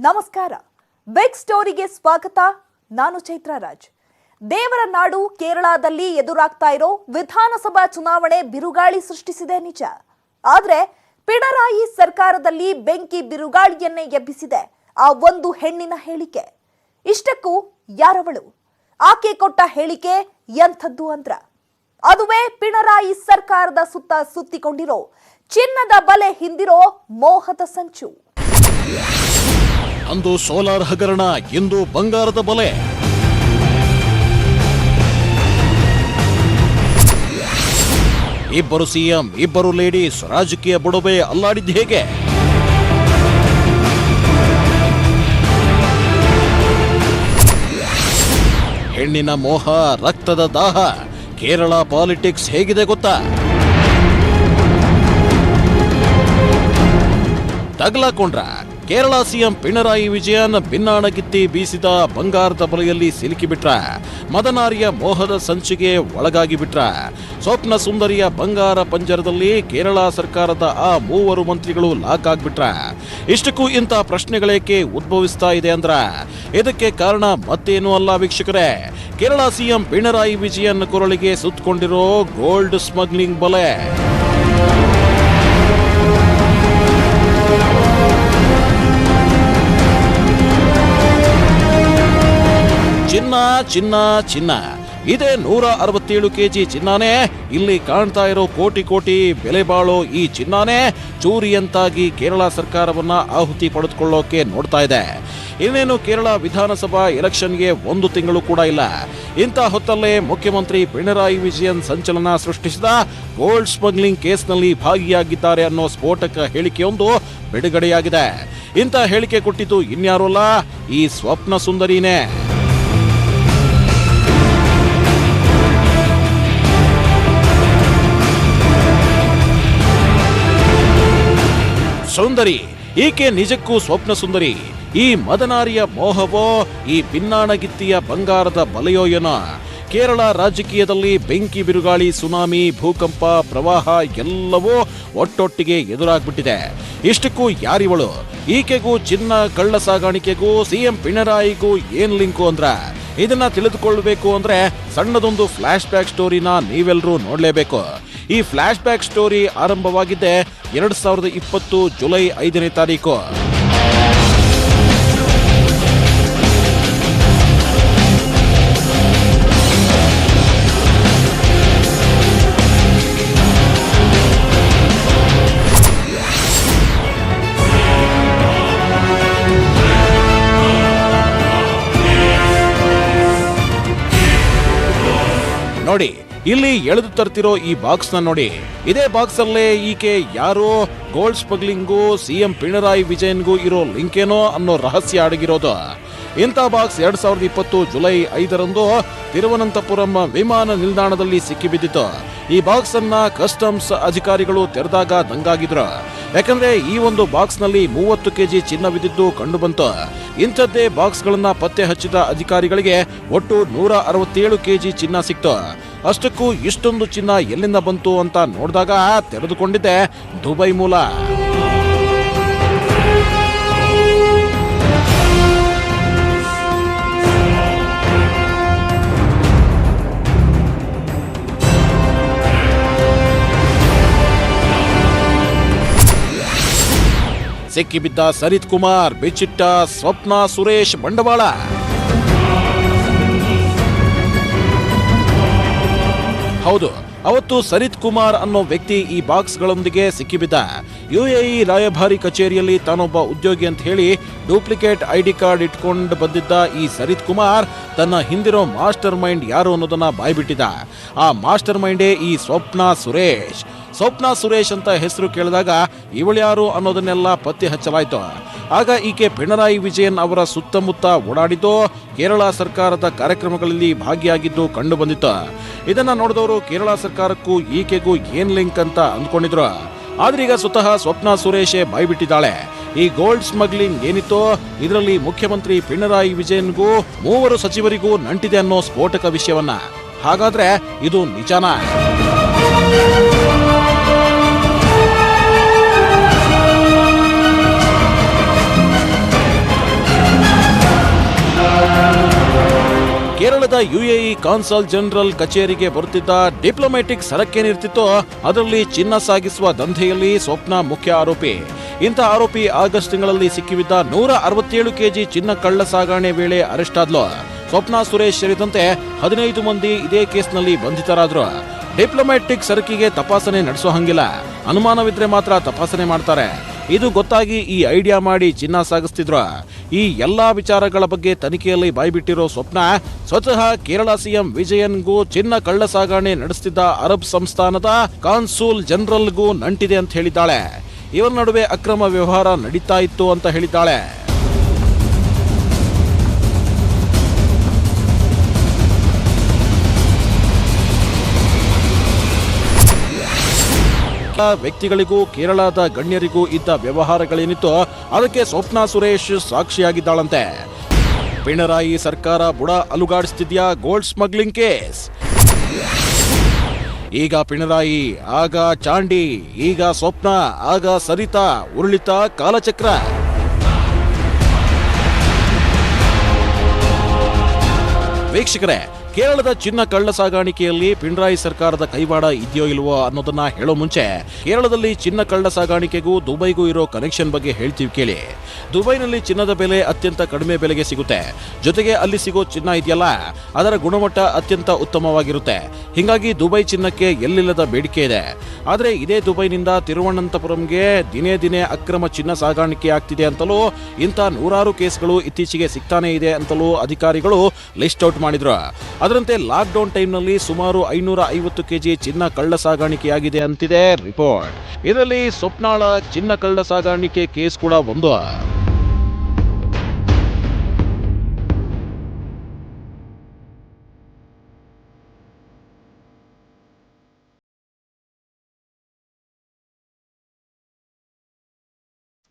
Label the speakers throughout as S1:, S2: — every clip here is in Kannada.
S1: ನಮಸ್ಕಾರ. ಬಿಗ್ ಸ್ಟೋರಿಗೆ ಸ್ವಾಗತ. ನಾನು ಚೈತ್ರ ರಾಜ್. ದೇವರ ನಾಡು ಕೇರಳದಲ್ಲಿ ಎದುರಾಗ್ತಾ ಇರೋ ವಿಧಾನಸಭಾ ಚುನಾವಣೆ ಬಿರುಗಾಳಿ ಸೃಷ್ಟಿಸಿದೆ ನಿಜ. ಆದ್ರೆ ಪಿಣರಾಯಿ ಸರ್ಕಾರದಲ್ಲಿ ಬೆಂಕಿ ಬಿರುಗಾಳಿಯನ್ನೇ ಎಬ್ಬಿಸಿದೆ ಆ ಒಂದು ಹೆಣ್ಣಿನ ಹೇಳಿಕೆ. ಇಷ್ಟಕ್ಕೂ ಯಾರವಳು? ಆಕೆ ಕೊಟ್ಟ ಹೇಳಿಕೆ ಎಂಥದ್ದು ಅಂದ್ರ ಅದುವೇ ಪಿಣರಾಯಿ ಸರ್ಕಾರದ ಸುತ್ತ ಸುತ್ತಿಕೊಂಡಿರೋ ಚಿನ್ನದ ಬಲೆ ಹಿಂದಿರೋ ಮೋಹದ ಸಂಚು.
S2: ಅಂದು ಸೋಲಾರ್ ಹಗರಣ, ಇಂದು ಬಂಗಾರದ ಬಲೆ. ಇಬ್ಬರು ಸಿಎಂ, ಇಬ್ಬರು ಲೇಡೀಸ್, ರಾಜಕೀಯ ಬುಡವೆ ಅಲ್ಲಾಡಿದ್ದು ಹೇಗೆ? ಹೆಣ್ಣಿನ ಮೋಹ, ರಕ್ತದ ದಾಹ, ಕೇರಳ ಪಾಲಿಟಿಕ್ಸ್ ಹೇಗಿದೆ ಗೊತ್ತಾ? ತಗಲಾಕೊಂಡ್ರ ಕೇರಳ ಸಿಎಂ ಪಿಣರಾಯಿ ವಿಜಯನ್ ಭಿನ್ನಾಣಗಿತ್ತಿ ಬೀಸಿದ ಬಂಗಾರದ ಬಲೆಯಲ್ಲಿ ಸಿಲುಕಿಬಿಟ್ರ. ಮದನಾರಿಯ ಮೋಹದ ಸಂಚಿಗೆ ಒಳಗಾಗಿ ಬಿಟ್ರ. ಸ್ವಪ್ನ ಸುಂದರಿಯ ಬಂಗಾರ ಪಂಜರದಲ್ಲಿ ಕೇರಳ ಸರ್ಕಾರದ ಆ ಮೂವರು ಮಂತ್ರಿಗಳು ಲಾಕ್ ಆಗ್ಬಿಟ್ರ. ಇಷ್ಟಕ್ಕೂ ಇಂಥ ಪ್ರಶ್ನೆಗಳೇಕೆ ಉದ್ಭವಿಸ್ತಾ ಇದೆ ಅಂದ್ರ ಇದಕ್ಕೆ ಕಾರಣ ಮತ್ತೇನೂ ಅಲ್ಲ ವೀಕ್ಷಕರೇ, ಕೇರಳ ಸಿಎಂ ಪಿಣರಾಯಿ ವಿಜಯನ್ ಕೊರಳಿಗೆ ಸುತ್ತಕೊಂಡಿರೋ ಗೋಲ್ಡ್ ಸ್ಮಗ್ಲಿಂಗ್ ಬಲೆ. ಚಿನ್ನ ಚಿನ್ನ ಚಿನ್ನ, ಇದೇ 167 ಕೆಜಿ ಚಿನ್ನಾನೇ. ಇಲ್ಲಿ ಕಾಣ್ತಾ ಇರೋ ಕೋಟಿ ಕೋಟಿ ಬೆಲೆ ಬಾಳೋ ಈ ಚಿನ್ನಾನೇ ಚೂರಿಯಂತಾಗಿ ಕೇರಳ ಸರ್ಕಾರವನ್ನ ಆಹುತಿ ಪಡೆದುಕೊಳ್ಳೋಕೆ ನೋಡ್ತಾ ಇದೆ. ಇನ್ನೇನು ಕೇರಳ ವಿಧಾನಸಭಾ ಎಲೆಕ್ಷನ್ಗೆ 1 ತಿಂಗಳು ಕೂಡ ಇಲ್ಲ. ಇಂಥ ಹೊತ್ತಲ್ಲೇ ಮುಖ್ಯಮಂತ್ರಿ ಪಿಣರಾಯಿ ವಿಜಯನ್ ಸಂಚಲನ ಸೃಷ್ಟಿಸಿದ ಗೋಲ್ಡ್ ಸ್ಮಗ್ಲಿಂಗ್ ಕೇಸ್ನಲ್ಲಿ ಭಾಗಿಯಾಗಿದ್ದಾರೆ ಅನ್ನೋ ಸ್ಫೋಟಕ ಹೇಳಿಕೆಯೊಂದು ಬಿಡುಗಡೆಯಾಗಿದೆ. ಇಂಥ ಹೇಳಿಕೆ ಕೊಟ್ಟಿದ್ದು ಇನ್ಯಾರೂ ಅಲ್ಲ, ಈ ಸ್ವಪ್ನ ಸುಂದರಿನೇ. ಸುಂದರಿ ಈಕೆ ನಿಜಕ್ಕೂ ಸ್ವಪ್ನ ಸುಂದರಿ. ಈ ಮದನಾರಿಯ ಮೋಹವೋ, ಈ ಭಿನ್ನಾಣಗಿತ್ತಿಯ ಬಂಗಾರದ ಬಲೆಯೋ ಏನೋ. ಕೇರಳ ರಾಜಕೀಯದಲ್ಲಿ ಬೆಂಕಿ ಬಿರುಗಾಳಿ, ಸುನಾಮಿ, ಭೂಕಂಪ, ಪ್ರವಾಹ ಎಲ್ಲವೂ ಒಟ್ಟೊಟ್ಟಿಗೆ ಎದುರಾಗ್ಬಿಟ್ಟಿದೆ. ಇಷ್ಟಕ್ಕೂ ಯಾರಿವಳು? ಈಕೆಗೂ ಚಿನ್ನ ಕಳ್ಳ ಸಾಗಾಣಿಕೆಗೂ ಸಿಎಂ ಪಿಣರಾಯಿಗೂ ಏನ್ ಲಿಂಕು ಅಂದ್ರ ಇದನ್ನ ತಿಳಿದುಕೊಳ್ಳಬೇಕು ಅಂದ್ರೆ ಸಣ್ಣದೊಂದು ಫ್ಲಾಶ್ ಬ್ಯಾಕ್ ಸ್ಟೋರಿನ ನೀವೆಲ್ಲರೂ ನೋಡ್ಲೇಬೇಕು. ಈ ಫ್ಲಾಶ್ ಬ್ಯಾಕ್ ಸ್ಟೋರಿ ಆರಂಭವಾಗಿದ್ದೆ 2020 ಜುಲೈ 5ನೇ ತಾರೀಕು. ನೋಡಿ, ಇಲ್ಲಿ ಎಳೆದು ತರ್ತಿರೋ ಈ ಬಾಕ್ಸ್ ನ ನೋಡಿ. ಇದೇ ಬಾಕ್ಸ್ ಅಲ್ಲೇ ಈಕೆ ಯಾರೋ, ಗೋಲ್ಡ್ ಸ್ಮಗ್ಲಿಂಗು ಸಿಎಂ ಪಿಣರಾಯಿ ವಿಜಯನ್ಗೂ ಇರೋ ಲಿಂಕ್ ಏನೋ ಅನ್ನೋ ರಹಸ್ಯ ಅಡಗಿರೋದು. ಇಂಥ ಬಾಕ್ಸ್ 2020 ಜುಲೈ 5ರಂದು ತಿರುವನಂತಪುರಂ ವಿಮಾನ ನಿಲ್ದಾಣದಲ್ಲಿ ಸಿಕ್ಕಿಬಿದ್ದಿತ್ತು. ಈ ಬಾಕ್ಸ್ ಅನ್ನ ಕಸ್ಟಮ್ಸ್ ಅಧಿಕಾರಿಗಳು ತೆರೆದಾಗ ದಂಗಾಗಿದ್ರು. ಯಾಕಂದ್ರೆ ಈ ಒಂದು ಬಾಕ್ಸ್ ನಲ್ಲಿ 30 ಕೆಜಿ ಚಿನ್ನವಿದ್ದಿದ್ದು ಕಂಡು ಬಂತು. ಇಂಥದ್ದೇ ಬಾಕ್ಸ್ ಗಳನ್ನ ಪತ್ತೆ ಹಚ್ಚಿದ ಅಧಿಕಾರಿಗಳಿಗೆ ಒಟ್ಟು 167 ಕೆಜಿ ಚಿನ್ನ ಸಿಕ್ತು. ಅಷ್ಟಕ್ಕೂ ಇಷ್ಟೊಂದು ಚಿನ್ನ ಎಲ್ಲಿಂದ ಬಂತು ಅಂತ ನೋಡಿದಾಗ ತೆರೆದುಕೊಂಡಿದ್ದೆ ದುಬೈ ಮೂಲ. ಸಿಕ್ಕಿಬಿದ್ದ ಸರಿತ್ ಕುಮಾರ್, ಬಿಚ್ಚಿಟ್ಟ ಸ್ವಪ್ನ ಸುರೇಶ್ ಬಂಡವಾಳ. ಹೌದು, ಅವತ್ತು ಸರಿತ್ ಕುಮಾರ್ ಅನ್ನೋ ವ್ಯಕ್ತಿ ಈ ಬಾಕ್ಸ್ ಗಳೊಂದಿಗೆ ಸಿಕ್ಕಿಬಿದ್ದ. ಯುಎಇ ರಾಯಭಾರಿ ಕಚೇರಿಯಲ್ಲಿ ತಾನೊಬ್ಬ ಉದ್ಯೋಗಿ ಅಂತ ಹೇಳಿ ಡೂಪ್ಲಿಕೇಟ್ ಐಡಿ ಕಾರ್ಡ್ ಇಟ್ಕೊಂಡು ಬಂದಿದ್ದ ಈ ಸರಿತ್ ಕುಮಾರ್ ತನ್ನ ಹಿಂದಿರೋ ಮಾಸ್ಟರ್ ಮೈಂಡ್ ಯಾರು ಅನ್ನೋದನ್ನ ಬಾಯ್ಬಿಟ್ಟಿದ್ದ. ಆ ಮಾಸ್ಟರ್ ಮೈಂಡೇ ಈ ಸ್ವಪ್ನ ಸುರೇಶ್. ಸ್ವಪ್ನ ಸುರೇಶ್ ಅಂತ ಹೆಸರು ಕೇಳಿದಾಗ ಇವಳ್ಯಾರು ಅನ್ನೋದನ್ನೆಲ್ಲ ಪತ್ತೆ ಹಚ್ಚಲಾಯ್ತು. ಆಗ ಈಕೆ ಪಿಣರಾಯಿ ವಿಜಯನ್ ಅವರ ಸುತ್ತಮುತ್ತ ಓಡಾಡಿದ್ದು, ಕೇರಳ ಸರ್ಕಾರದ ಕಾರ್ಯಕ್ರಮಗಳಲ್ಲಿ ಭಾಗಿಯಾಗಿದ್ದು ಕಂಡು ಬಂದಿತ್ತು. ಇದನ್ನ ನೋಡಿದವರು ಕೇರಳ ಸರ್ಕಾರಕ್ಕೂ ಈಕೆಗೂ ಏನ್ ಲಿಂಕ್ ಅಂತ ಅಂದ್ಕೊಂಡಿದ್ರು. ಆದ್ರೀಗ ಸ್ವತಃ ಸ್ವಪ್ನ ಸುರೇಶೇ ಬಾಯ್ಬಿಟ್ಟಿದ್ದಾಳೆ. ಈ ಗೋಲ್ಡ್ ಸ್ಮಗ್ಲಿಂಗ್ ಏನಿತ್ತೋ ಇದರಲ್ಲಿ ಮುಖ್ಯಮಂತ್ರಿ ಪಿಣರಾಯಿ ವಿಜಯನ್ಗೂ 3 ಸಚಿವರಿಗೂ ನಂಟಿದೆ ಅನ್ನೋ ಸ್ಫೋಟಕ ವಿಷಯವನ್ನ. ಹಾಗಾದ್ರೆ ಇದು ನಿಜಾನಾ? ಇಂಡಿಯಾದ UAE ಕಾನ್ಸಲ್ ಜನರಲ್ ಕಚೇರಿಗೆ ಬರುತ್ತಿದ್ದ ಡಿಪ್ಲೊಮ್ಯಾಟಿಕ್ ಸರಕೇನಿರ್ತಿತ್ತೋ ಅದರಲ್ಲಿ ಚಿನ್ನ ಸಾಗಿಸುವ ದಂಧೆಯಲ್ಲಿ ಸ್ವಪ್ನ ಮುಖ್ಯ ಆರೋಪಿ. ಇಂಥ ಆರೋಪಿ ಆಗಸ್ಟ್ ತಿಂಗಳಲ್ಲಿ ಸಿಕ್ಕಿಬಿದ್ದ 167 ಕೆಜಿ ಚಿನ್ನ ಕಳ್ಳ ಸಾಗಣೆ ವೇಳೆ ಅರೆಸ್ಟ್ ಆದ್ಲು. ಸ್ವಪ್ನ ಸುರೇಶ್ ಸೇರಿದಂತೆ 15 ಮಂದಿ ಇದೇ ಕೇಸ್ನಲ್ಲಿ ಬಂಧಿತರಾದ್ರು. ಡಿಪ್ಲೊಮ್ಯಾಟಿಕ್ ಸರಕಿಗೆ ತಪಾಸಣೆ ನಡೆಸೋ ಹಂಗಿಲ್ಲ, ಅನುಮಾನವಿದ್ರೆ ಮಾತ್ರ ತಪಾಸಣೆ ಮಾಡ್ತಾರೆ. ಇದು ಗೊತ್ತಾಗಿ ಈ ಐಡಿಯಾ ಮಾಡಿ ಚಿನ್ನ ಸಾಗಿಸ್ತಿದ್ರು. ಈ ಎಲ್ಲಾ ವಿಚಾರಗಳ ಬಗ್ಗೆ ತನಿಖೆಯಲ್ಲಿ ಬಾಯ್ಬಿಟ್ಟಿರೋ ಸ್ವಪ್ನ ಸ್ವತಃ ಕೇರಳ ಸಿಎಂ ವಿಜಯನ್ಗೂ ಚಿನ್ನ ಕಳ್ಳ ಸಾಗಣೆ ನಡೆಸುತ್ತಿದ್ದ ಅರಬ್ ಸಂಸ್ಥಾನದ ಕಾನ್ಸುಲ್ ಜನರಲ್ಗೂ ನಂಟಿದೆ ಅಂತ ಹೇಳಿದ್ದಾಳೆ. ಇವರ ನಡುವೆ ಅಕ್ರಮ ವ್ಯವಹಾರ ನಡೀತಾ ಇತ್ತು ಅಂತ ಹೇಳಿದ್ದಾಳೆ. ವ್ಯಕ್ತಿಗಳಿಗೂ ಕೇರಳದ ಗಣ್ಯರಿಗೂ ಇದ್ದ ವ್ಯವಹಾರಗಳೇನಿತ್ತು ಅದಕ್ಕೆ ಸ್ವಪ್ನ ಸುರೇಶ್ ಸಾಕ್ಷಿಯಾಗಿದ್ದಾಳಂತೆ. ಪಿಣರಾಯಿ ಸರ್ಕಾರ ಬುಡ ಅಲುಗಾಡಿಸ್ತಿದ್ಯಾ ಗೋಲ್ಡ್ ಸ್ಮಗ್ಲಿಂಗ್ ಕೇಸ್. ಈಗ ಪಿಣರಾಯಿ, ಆಗ ಚಾಂಡಿ, ಈಗ ಸ್ವಪ್ನ, ಆಗ ಸರಿತಾ, ಉರುಳಿತ ಕಾಲಚಕ್ರ. ವೀಕ್ಷಕರೇ, ಕೇರಳದ ಚಿನ್ನ ಕಳ್ಳ ಸಾಗಾಣಿಕೆಯಲ್ಲಿ ಪಿಣರಾಯಿ ಸರ್ಕಾರದ ಕೈವಾಡ ಇದೆಯೋ ಇಲ್ವೋ ಅನ್ನೋದನ್ನ ಹೇಳೋ ಮುಂಚೆ ಕೇರಳದಲ್ಲಿ ಚಿನ್ನ ಕಳ್ಳ ಸಾಗಾಣಿಕೆಗೂ ದುಬೈಗೂ ಇರೋ ಕನೆಕ್ಷನ್ ಬಗ್ಗೆ ಹೇಳ್ತೀವಿ ಕೇಳಿ. ದುಬೈನಲ್ಲಿ ಚಿನ್ನದ ಬೆಲೆ ಅತ್ಯಂತ ಕಡಿಮೆ ಬೆಲೆಗೆ ಸಿಗುತ್ತೆ. ಜೊತೆಗೆ ಅಲ್ಲಿ ಸಿಗೋ ಚಿನ್ನ ಇದೆಯಲ್ಲ ಅದರ ಗುಣಮಟ್ಟ ಅತ್ಯಂತ ಉತ್ತಮವಾಗಿರುತ್ತೆ. ಹೀಗಾಗಿ ದುಬೈ ಚಿನ್ನಕ್ಕೆ ಎಲ್ಲಿಲ್ಲದ ಬೇಡಿಕೆ ಇದೆ. ಆದರೆ ಇದೇ ದುಬೈನಿಂದ ತಿರುವನಂತಪುರಂಗೆ ದಿನೇ ದಿನೇ ಅಕ್ರಮ ಚಿನ್ನ ಸಾಗಾಣಿಕೆ ಆಗ್ತಿದೆ ಅಂತಲೂ ಇಂಥ 100 ಕೇಸ್ಗಳು ಇತ್ತೀಚೆಗೆ ಸಿಗ್ತಾನೆ ಇದೆ ಅಂತಲೂ ಅಧಿಕಾರಿಗಳು ಲಿಸ್ಟ್ ಔಟ್ ಮಾಡಿದ್ರು. ಅದರಂತೆ ಲಾಕ್ಡೌನ್ ಟೈಮ್ನಲ್ಲಿ ಸುಮಾರು 550 ಕೆಜಿ ಚಿನ್ನ ಕಳ್ಳ ಸಾಗಾಣಿಕೆಯಾಗಿದೆ ಅಂತಿದೆ ರಿಪೋರ್ಟ್. ಇದರಲ್ಲಿ ಸ್ವಪ್ನಾಳ ಚಿನ್ನ ಕಳ್ಳ ಸಾಗಾಣಿಕೆ ಕೇಸ್ ಕೂಡ ಒಂದು.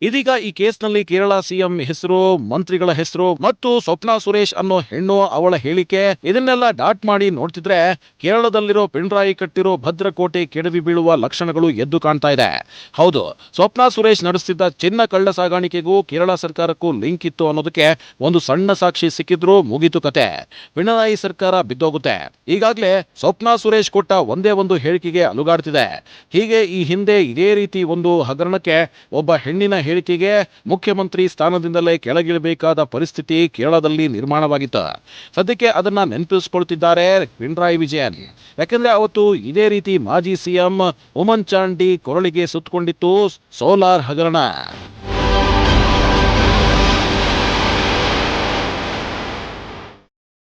S2: ಇದೀಗ ಈ ಕೇಸ್ನಲ್ಲಿ ಕೇರಳ ಸಿಎಂ ಹೆಸರು, ಮಂತ್ರಿಗಳ ಹೆಸರು ಮತ್ತು ಸ್ವಪ್ನ ಸುರೇಶ್ ಅನ್ನೋ ಹೆಣ್ಣು, ಅವಳ ಹೇಳಿಕೆ ಇದನ್ನೆಲ್ಲ ಡಾಟ್ ಮಾಡಿ ನೋಡ್ತಿದ್ರೆ ಕೇರಳದಲ್ಲಿರೋ ಪಿಣರಾಯಿ ಕಟ್ಟಿರೋ ಭದ್ರಕೋಟೆ ಕೆಡವಿ ಬೀಳುವ ಲಕ್ಷಣಗಳು ಎದ್ದು ಕಾಣ್ತಾ ಇದೆ. ಹೌದು, ಸ್ವಪ್ನ ಸುರೇಶ್ ನಡೆಸುತ್ತಿದ್ದ ಚಿನ್ನ ಕಳ್ಳ ಸಾಗಾಣಿಕೆಗೂ ಕೇರಳ ಸರ್ಕಾರಕ್ಕೂ ಲಿಂಕ್ ಇತ್ತು ಅನ್ನೋದಕ್ಕೆ ಒಂದು ಸಣ್ಣ ಸಾಕ್ಷಿ ಸಿಕ್ಕಿದ್ರು ಮುಗೀತು ಕತೆ. ಪಿಣರಾಯಿ ಸರ್ಕಾರ ಬಿದ್ದೋಗುತ್ತೆ. ಈಗಾಗಲೇ ಸ್ವಪ್ನ ಸುರೇಶ್ ಕೊಟ್ಟ ಒಂದೇ ಒಂದು ಹೇಳಿಕೆಗೆ ಅಲುಗಾಡ್ತಿದೆ. ಹೀಗೆ ಈ ಹಿಂದೆ ಇದೇ ರೀತಿ ಒಂದು ಹಗರಣಕ್ಕೆ ಒಬ್ಬ ಹೆಣ್ಣಿನ ಹೇಳಿಕೆಗೆ ಮುಖ್ಯಮಂತ್ರಿ ಸ್ಥಾನದಿಂದಲೇ ಕೆಳಗಿಳಬೇಕಾದ ಪರಿಸ್ಥಿತಿ ಕೇರಳದಲ್ಲಿ ನಿರ್ಮಾಣವಾಗಿತ್ತು. ಸದ್ಯಕ್ಕೆ ಅದನ್ನ ನೆನಪಿಸಿಕೊಳ್ತಿದ್ದಾರೆ ಪಿಣರಾಯಿ ವಿಜಯನ್. ಯಾಕೆಂದ್ರೆ ಅವತ್ತು ಇದೇ ರೀತಿ ಮಾಜಿ ಸಿಎಂ ಉಮನ್ ಚಾಂಡಿ ಕೊರಳಿಗೆ ಸುತ್ತಕೊಂಡಿತ್ತು ಸೋಲಾರ್ ಹಗರಣ.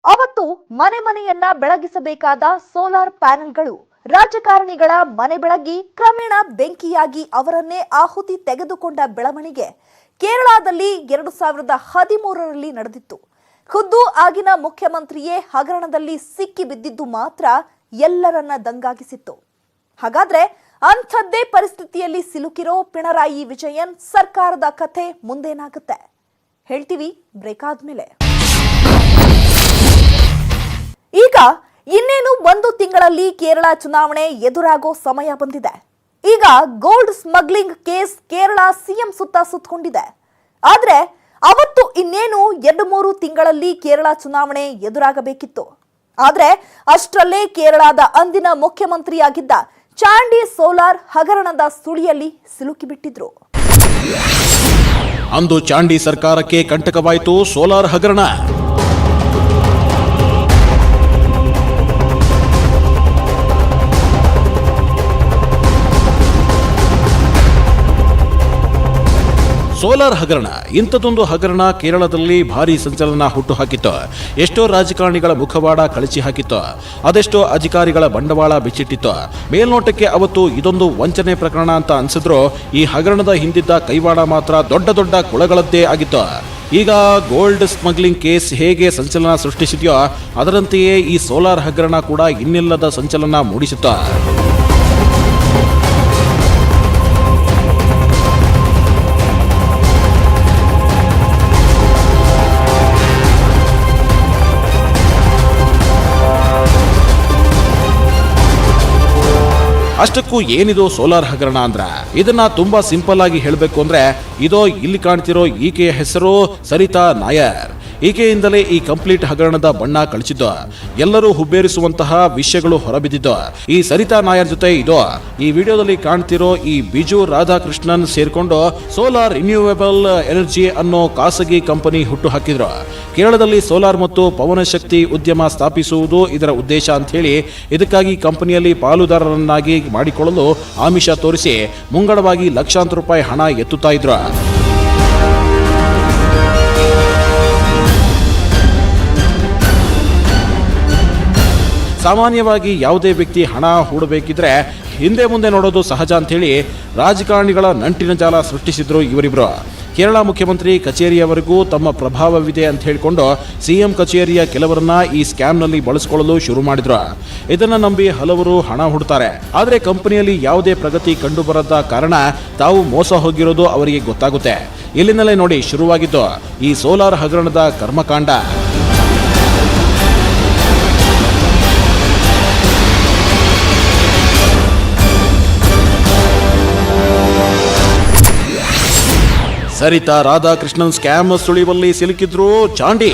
S1: ಅವತ್ತು ಮನೆ ಮನೆಯನ್ನ ಬೆಳಗಿಸಬೇಕಾದ ಸೋಲಾರ್ ಪ್ಯಾನೆಲ್ಗಳು ರಾಜಕಾರಣಿಗಳ ಮನೆ ಬೆಳಗಿ ಕ್ರಮೇಣ ಬೆಂಕಿಯಾಗಿ ಅವರನ್ನೇ ಆಹುತಿ ತೆಗೆದುಕೊಂಡ ಬೆಳವಣಿಗೆ ಕೇರಳದಲ್ಲಿ 2013ರಲ್ಲಿ ನಡೆದಿತ್ತು. ಖುದ್ದು ಆಗಿನ ಮುಖ್ಯಮಂತ್ರಿಯೇ ಹಗರಣದಲ್ಲಿ ಸಿಕ್ಕಿ ಬಿದ್ದಿದ್ದು ಮಾತ್ರ ಎಲ್ಲರನ್ನ ದಂಗಾಗಿಸಿತ್ತು. ಹಾಗಾದ್ರೆ ಅಂಥದ್ದೇ ಪರಿಸ್ಥಿತಿಯಲ್ಲಿ ಸಿಲುಕಿರೋ ಪಿಣರಾಯಿ ವಿಜಯನ್ ಸರ್ಕಾರದ ಕಥೆ ಮುಂದೇನಾಗುತ್ತೆ ಹೇಳ್ತೀವಿ ಬ್ರೇಕ್ ಆದ್ಮೇಲೆ. ಈಗ ಇನ್ನೇನು 1 ತಿಂಗಳಲ್ಲಿ ಕೇರಳ ಚುನಾವಣೆ ಎದುರಾಗೋ ಸಮಯ ಬಂದಿದೆ. ಈಗ gold smuggling case Kerala CM ಸುತ್ತ ಸುತ್ತಕೊಂಡಿದೆ. ಆದ್ರೆ ಅವತ್ತು ಇನ್ನೇನು 2-3 ತಿಂಗಳಲ್ಲಿ ಕೇರಳ ಚುನಾವಣೆ ಎದುರಾಗಬೇಕಿತ್ತು. ಆದ್ರೆ ಅಷ್ಟರಲ್ಲೇ ಕೇರಳದ ಅಂದಿನ ಮುಖ್ಯಮಂತ್ರಿಯಾಗಿದ್ದ ಚಾಂಡಿ ಸೋಲಾರ್ ಹಗರಣದ ಸುಳಿಯಲ್ಲಿ ಸಿಲುಕಿಬಿಟ್ಟಿದ್ರು.
S2: ಅಂದು ಚಾಂಡಿ ಸರ್ಕಾರಕ್ಕೆ ಕಂಟಕವಾಯಿತು ಸೋಲಾರ್ ಹಗರಣ. ಸೋಲಾರ್ ಹಗರಣ, ಇಂಥದೊಂದು ಹಗರಣ ಕೇರಳದಲ್ಲಿ ಭಾರಿ ಸಂಚಲನ ಹುಟ್ಟುಹಾಕಿತ್ತು. ಎಷ್ಟೋ ರಾಜಕಾರಣಿಗಳ ಮುಖವಾಡ ಕಳಚಿ ಹಾಕಿತ್ತು. ಅದೆಷ್ಟೋ ಅಧಿಕಾರಿಗಳ ಬಂಡವಾಳ ಬಿಚ್ಚಿಟ್ಟಿತ್ತು. ಮೇಲ್ನೋಟಕ್ಕೆ ಅವತ್ತು ಇದೊಂದು ವಂಚನೆ ಪ್ರಕರಣ ಅಂತ ಅನ್ಸಿದ್ರು ಈ ಹಗರಣದ ಹಿಂದಿದ್ದ ಕೈವಾಡ ಮಾತ್ರ ದೊಡ್ಡ ದೊಡ್ಡ ಕುಳಗಳದ್ದೇ ಆಗಿತ್ತು. ಈಗ ಗೋಲ್ಡ್ ಸ್ಮಗ್ಲಿಂಗ್ ಕೇಸ್ ಹೇಗೆ ಸಂಚಲನ ಸೃಷ್ಟಿಸಿದೆಯೋ ಅದರಂತೆಯೇ ಈ ಸೋಲಾರ್ ಹಗರಣ ಕೂಡ ಇನ್ನಿಲ್ಲದ ಸಂಚಲನ ಮೂಡಿಸುತ್ತಾ. ಅಷ್ಟಕ್ಕೂ ಏನಿದು ಸೋಲಾರ್ ಹಗರಣ ಅಂದ್ರ ಇದನ್ನ ತುಂಬಾ ಸಿಂಪಲ್ ಆಗಿ ಹೇಳಬೇಕು ಅಂದ್ರೆ ಇದೋ ಇಲ್ಲಿ ಕಾಣ್ತಿರೋ ಈಕೆಯ ಹೆಸರು ಸರಿತಾ ನಾಯರ್. ಈಕೆಯಿಂದಲೇ ಈ ಕಂಪ್ಲೀಟ್ ಹಗರಣದ ಬಣ್ಣ ಕಳಚಿದ್ದು. ಎಲ್ಲರೂ ಹುಬ್ಬೇರಿಸುವಂತಹ ವಿಷಯಗಳು ಹೊರಬಿದ್ದಿದ್ದು ಈ ಸರಿತಾ ನಾಯರ್ ಜೊತೆ ಇದು. ಈ ವಿಡಿಯೋದಲ್ಲಿ ಕಾಣ್ತಿರೋ ಈ ಬಿಜು ರಾಧಾಕೃಷ್ಣನ್ ಸೇರ್ಕೊಂಡು ಸೋಲಾರ್ ರಿನ್ಯೂವೇಬಲ್ ಎನರ್ಜಿ ಅನ್ನೋ ಖಾಸಗಿ ಕಂಪನಿ ಹುಟ್ಟು ಹಾಕಿದ್ರು. ಕೇರಳದಲ್ಲಿ ಸೋಲಾರ್ ಮತ್ತು ಪವನ ಶಕ್ತಿ ಉದ್ಯಮ ಸ್ಥಾಪಿಸುವುದು ಇದರ ಉದ್ದೇಶ ಅಂತ ಹೇಳಿ ಇದಕ್ಕಾಗಿ ಕಂಪನಿಯಲ್ಲಿ ಪಾಲುದಾರರನ್ನಾಗಿ ಮಾಡಿಕೊಳ್ಳಲು ಆಮಿಷ ತೋರಿಸಿ ಮುಂಗಡವಾಗಿ ಲಕ್ಷಾಂತರ ರೂಪಾಯಿ ಹಣ ಎತ್ತುತ್ತಾ ಇದ್ರು. ಸಾಮಾನ್ಯವಾಗಿ ಯಾವುದೇ ವ್ಯಕ್ತಿ ಹಣ ಹೂಡಬೇಕಿದ್ರೆ ಹಿಂದೆ ಮುಂದೆ ನೋಡೋದು ಸಹಜ ಅಂತ ಹೇಳಿ ರಾಜಕಾರಣಿಗಳ ನಂಟಿನ ಜಾಲ ಸೃಷ್ಟಿಸಿದ್ರು ಇವರಿಬ್ರು. ಕೇರಳ ಮುಖ್ಯಮಂತ್ರಿ ಕಚೇರಿಯವರೆಗೂ ತಮ್ಮ ಪ್ರಭಾವವಿದೆ ಅಂತ ಹೇಳಿಕೊಂಡು ಸಿಎಂ ಕಚೇರಿಯ ಕೆಲವರನ್ನ ಈ ಸ್ಕ್ಯಾಮ್ನಲ್ಲಿ ಬಳಸಿಕೊಳ್ಳಲು ಶುರು ಮಾಡಿದ್ರು. ಇದನ್ನ ನಂಬಿ ಹಲವರು ಹಣ ಹೂಡ್ತಾರೆ. ಆದರೆ ಕಂಪನಿಯಲ್ಲಿ ಯಾವುದೇ ಪ್ರಗತಿ ಕಂಡುಬರದ ಕಾರಣ ತಾವು ಮೋಸ ಹೋಗಿರೋದು ಅವರಿಗೆ ಗೊತ್ತಾಗುತ್ತೆ. ಇಲ್ಲಿಂದಲೇ ನೋಡಿ ಶುರುವಾಗಿದ್ದು ಈ ಸೋಲಾರ್ ಹಗರಣದ ಕರ್ಮಕಾಂಡ. ಸರಿತಾ ರಾಧಾಕೃಷ್ಣನ್ ಸ್ಕ್ಯಾಮ್ ಸುಳಿವಲ್ಲಿ ಸಿಲುಕಿದ್ರು ಚಾಂಡಿ.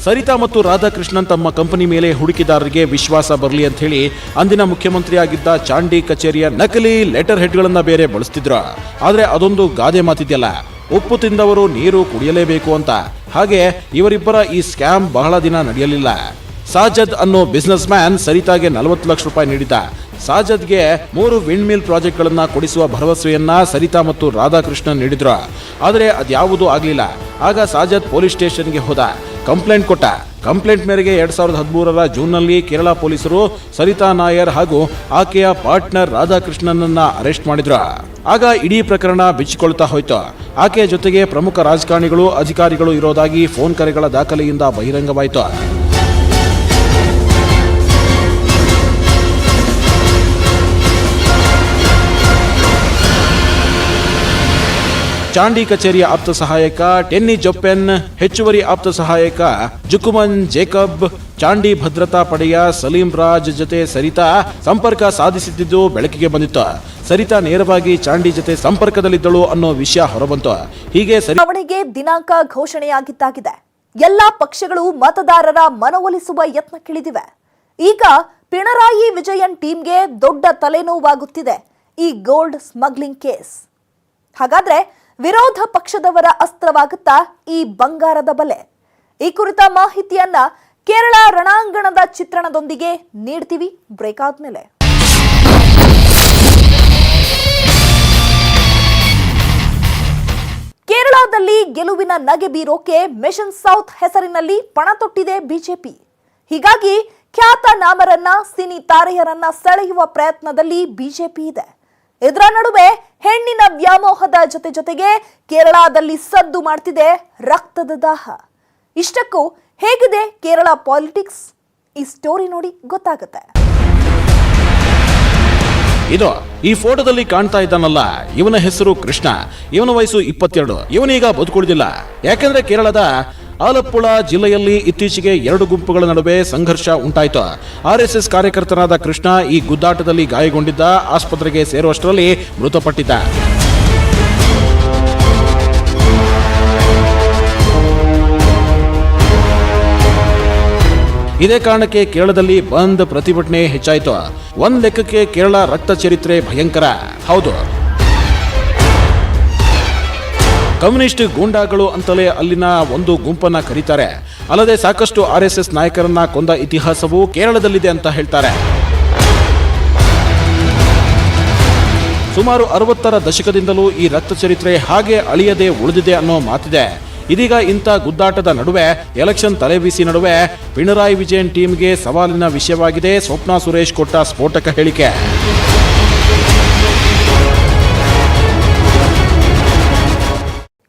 S2: ಸರಿತಾ ಮತ್ತು ರಾಧಾಕೃಷ್ಣನ್ ತಮ್ಮ ಕಂಪನಿ ಮೇಲೆ ಹೂಡಿಕೆದಾರರಿಗೆ ವಿಶ್ವಾಸ ಬರಲಿ ಅಂತ ಹೇಳಿ ಅಂದಿನ ಮುಖ್ಯಮಂತ್ರಿಯಾಗಿದ್ದ ಚಾಂಡಿ ಕಚೇರಿಯ ನಕಲಿ ಲೆಟರ್ ಹೆಡ್ಗಳನ್ನ ಬೇರೆ ಬಳಸ್ತಿದ್ರು. ಆದ್ರೆ ಅದೊಂದು ಗಾದೆ ಮಾತಿದೆಯಲ್ಲ, ಉಪ್ಪು ತಿಂದವರು ನೀರು ಕುಡಿಯಲೇಬೇಕು ಅಂತ. ಹಾಗೆ ಇವರಿಬ್ಬರ ಈ ಸ್ಕ್ಯಾಮ್ ಬಹಳ ದಿನ ನಡೆಯಲಿಲ್ಲ. ಸಾಜದ್ ಅನ್ನೋ ಬಿಸ್ನೆಸ್ ಮ್ಯಾನ್ ಸರಿತಾಗೆ 40 ಲಕ್ಷ ರೂಪಾಯಿ ನೀಡಿದ್ದ. ಸಾಜದ್ಗೆ 3 ವಿಂಡ್ ಮಿಲ್ ಪ್ರಾಜೆಕ್ಟ್ಗಳನ್ನ ಕೊಡಿಸುವ ಭರವಸೆಯನ್ನ ಸರಿತಾ ಮತ್ತು ರಾಧಾಕೃಷ್ಣನ್ ನೀಡಿದ್ರು. ಆದರೆ ಅದ್ಯಾವುದೂ ಆಗಲಿಲ್ಲ. ಆಗ ಸಾಜದ್ ಪೊಲೀಸ್ ಸ್ಟೇಷನ್ಗೆ ಹೋದ, ಕಂಪ್ಲೇಂಟ್ ಕೊಟ್ಟ. ಕಂಪ್ಲೇಂಟ್ ಮೇರೆಗೆ 2013ರ ಜೂನ್ನಲ್ಲಿ ಕೇರಳ ಪೊಲೀಸರು ಸರಿತಾ ನಾಯರ್ ಹಾಗೂ ಆಕೆಯ ಪಾರ್ಟ್ನರ್ ರಾಧಾಕೃಷ್ಣನನ್ನ ಅರೆಸ್ಟ್ ಮಾಡಿದ್ರು. ಆಗ ಇಡೀ ಪ್ರಕರಣ ಬಿಚ್ಚಿಕೊಳ್ತಾ ಹೋಯ್ತು. ಆಕೆಯ ಜೊತೆಗೆ ಪ್ರಮುಖ ರಾಜಕಾರಣಿಗಳು ಅಧಿಕಾರಿಗಳು ಇರೋದಾಗಿ ಫೋನ್ ಕರೆಗಳ ದಾಖಲೆಯಿಂದ ಬಹಿರಂಗವಾಯಿತು. ಚಾಂಡಿ ಕಚೇರಿಯ ಆಪ್ತ ಸಹಾಯಕ ಟೆನ್ನಿ ಜೊಪ್ಪೆನ್, ಹೆಚ್ಚುವರಿ ಆಪ್ತ ಸಹಾಯಕ ಜುಕುಮನ್ ಜೇಕಬ್, ಚಾಂಡಿ ಭದ್ರತಾ ಪಡೆಯ ಸಲೀಂ ರಾಜ್ ಜೊತೆ ಸರಿತಾ ಸಂಪರ್ಕ ಸಾಧಿಸುತ್ತಿದ್ದು ಬೆಳಕಿಗೆ ಬಂದಿತ್ತು. ಸರಿತಾ ನೇರವಾಗಿ ಚಾಂಡಿ ಜೊತೆ ಸಂಪರ್ಕದಲ್ಲಿದ್ದಳು ಅನ್ನೋ ವಿಷಯ ಹೊರಬಂತು. ಹೀಗೆ
S1: ಚುನಾವಣೆಗೆ ದಿನಾಂಕ ಘೋಷಣೆಯಾಗಿದ್ದಾಗಿದೆ. ಎಲ್ಲಾ ಪಕ್ಷಗಳು ಮತದಾರರ ಮನವೊಲಿಸುವ ಯತ್ನಕ್ಕಿಳಿದಿವೆ. ಈಗ ಪಿಣರಾಯಿ ವಿಜಯನ್ ಟೀಮ್ಗೆ ದೊಡ್ಡ ತಲೆನೋವಾಗುತ್ತಿದೆ ಈ ಗೋಲ್ಡ್ ಸ್ಮಗ್ಲಿಂಗ್ ಕೇಸ್. ಹಾಗಾದ್ರೆ ವಿರೋಧ ಪಕ್ಷದವರ ಅಸ್ತ್ರವಾಗುತ್ತಾ ಈ ಬಂಗಾರದ ಬಲೆ? ಈ ಕುರಿತ ಮಾಹಿತಿಯನ್ನ ಕೇರಳ ರಣಾಂಗಣದ ಚಿತ್ರಣದೊಂದಿಗೆ ನೀಡ್ತೀವಿ ಬ್ರೇಕ್ ಆದ್ಮೇಲೆ. ಕೇರಳದಲ್ಲಿ ಗೆಲುವಿನ ನಗೆ ಬೀರೋಕೆ ಮಿಷನ್ ಸೌತ್ ಹೆಸರಿನಲ್ಲಿ ಪಣ ತೊಟ್ಟಿದೆ ಬಿಜೆಪಿ. ಹೀಗಾಗಿ ಖ್ಯಾತ ನಾಮರನ್ನ, ಸಿನಿ ತಾರೆಯರನ್ನ ಸೆಳೆಯುವ ಪ್ರಯತ್ನದಲ್ಲಿ ಬಿಜೆಪಿ ಇದೆ. ಇದರ ನಡುವೆ ಹೆಣ್ಣಿನ ವ್ಯಾಮೋಹದ ಜೊತೆಗೆ ಕೇರಳದಲ್ಲಿ ಸದ್ದು ಮಾಡ್ತಿದೆ ರಕ್ತದ ದಾಹ. ಇಷ್ಟಕ್ಕೂ ಹೇಗಿದೆ ಕೇರಳ ಪಾಲಿಟಿಕ್ಸ್? ಈ ಸ್ಟೋರಿ ನೋಡಿ ಗೊತ್ತಾಗುತ್ತೆ.
S2: ಇದು ಈ ಫೋಟೋದಲ್ಲಿ ಕಾಣ್ತಾ ಇದ್ದಾನಲ್ಲ, ಇವನ ಹೆಸರು ಕೃಷ್ಣ. ಇವನ ವಯಸ್ಸು 22. ಇವನೀಗ ಬದುಕುಳಿದಿಲ್ಲ. ಯಾಕೆಂದ್ರೆ ಕೇರಳದ ಆಲಪ್ಪುಳ ಜಿಲ್ಲೆಯಲ್ಲಿ ಇತ್ತೀಚೆಗೆ 2 ಗುಂಪುಗಳ ನಡುವೆ ಸಂಘರ್ಷ ಉಂಟಾಯಿತು. ಆರ್ಎಸ್ಎಸ್ ಕಾರ್ಯಕರ್ತನಾದ ಕೃಷ್ಣ ಈ ಗುದ್ದಾಟದಲ್ಲಿ ಗಾಯಗೊಂಡಿದ್ದ. ಆಸ್ಪತ್ರೆಗೆ ಸೇರುವಷ್ಟರಲ್ಲಿ ಮೃತಪಟ್ಟಿದ್ದ. ಇದೇ ಕಾರಣಕ್ಕೆ ಕೇರಳದಲ್ಲಿ ಬಂದ್ ಪ್ರತಿಭಟನೆ ಹೆಚ್ಚಾಯಿತು. ಒಂದ್ ಲೆಕ್ಕಕ್ಕೆ ಕೇರಳ ರಕ್ತ ಚರಿತ್ರೆ ಭಯಂಕರ. ಹೌದು, ಕಮ್ಯುನಿಸ್ಟ್ ಗೂಂಡಾಗಳು ಅಂತಲೇ ಅಲ್ಲಿನ ಒಂದು ಗುಂಪನ್ನ ಕರೀತಾರೆ. ಅಲ್ಲದೆ ಸಾಕಷ್ಟು ಆರ್ಎಸ್ಎಸ್ ನಾಯಕರನ್ನ ಕೊಂದ ಇತಿಹಾಸವೂ ಕೇರಳದಲ್ಲಿದೆ ಅಂತ ಹೇಳ್ತಾರೆ. ಸುಮಾರು 60ರ ದಶಕದಿಂದಲೂ ಈ ರಕ್ತ ಚರಿತ್ರೆ ಹಾಗೆ ಅಳಿಯದೆ ಉಳಿದಿದೆ ಅನ್ನೋ ಮಾತಿದೆ. ಇದೀಗ ಇಂಥ ಗುದ್ದಾಟದ ನಡುವೆ, ಎಲೆಕ್ಷನ್ ತಲೆಬೀಸಿ ನಡುವೆ ಪಿಣರಾಯಿ ವಿಜಯನ್ ಟೀಮ್ಗೆ ಸವಾಲಿನ ವಿಷಯವಾಗಿದೆ ಸ್ವಪ್ನ ಸುರೇಶ್ ಕೊಟ್ಟ ಸ್ಫೋಟಕ ಹೇಳಿಕೆ.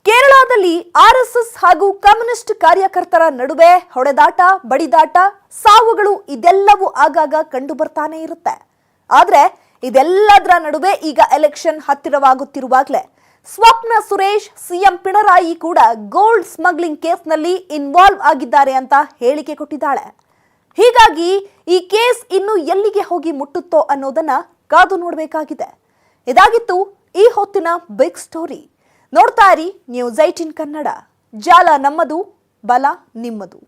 S1: ಕೇರಳದಲ್ಲಿ ಆರ್ಎಸ್ಎಸ್ ಹಾಗೂ ಕಮ್ಯುನಿಸ್ಟ್ ಕಾರ್ಯಕರ್ತರ ನಡುವೆ ಹೊಡೆದಾಟ, ಬಡಿದಾಟ, ಸಾವುಗಳು ಇದೆಲ್ಲವೂ ಆಗಾಗ ಕಂಡು ಬರ್ತಾನೆ ಇರುತ್ತೆ. ಆದ್ರೆ ಇದೆಲ್ಲದರ ನಡುವೆ ಈಗ ಎಲೆಕ್ಷನ್ ಹತ್ತಿರವಾಗುತ್ತಿರುವಾಗಲೇ ಸ್ವಪ್ನ ಸುರೇಶ್, ಸಿಎಂ ಪಿಣರಾಯಿ ಕೂಡ ಗೋಲ್ಡ್ ಸ್ಮಗ್ಲಿಂಗ್ ಕೇಸ್ನಲ್ಲಿ ಇನ್ವಾಲ್ವ್ ಆಗಿದ್ದಾರೆ ಅಂತ ಹೇಳಿಕೆ ಕೊಟ್ಟಿದ್ದಾಳೆ. ಹೀಗಾಗಿ ಈ ಕೇಸ್ ಇನ್ನು ಎಲ್ಲಿಗೆ ಹೋಗಿ ಮುಟ್ಟುತ್ತೋ ಅನ್ನೋದನ್ನ ಕಾದು ನೋಡಬೇಕಾಗಿದೆ. ಇದಾಗಿತ್ತು ಈ ಹೊತ್ತಿನ ಬಿಗ್ ಸ್ಟೋರಿ. ನೋಡ್ತಾ ಇರಿ ನ್ಯೂಸ್ 18 ಕನ್ನಡ. ಜಾಲ ನಮ್ಮದು, ಬಲ ನಿಮ್ಮದು.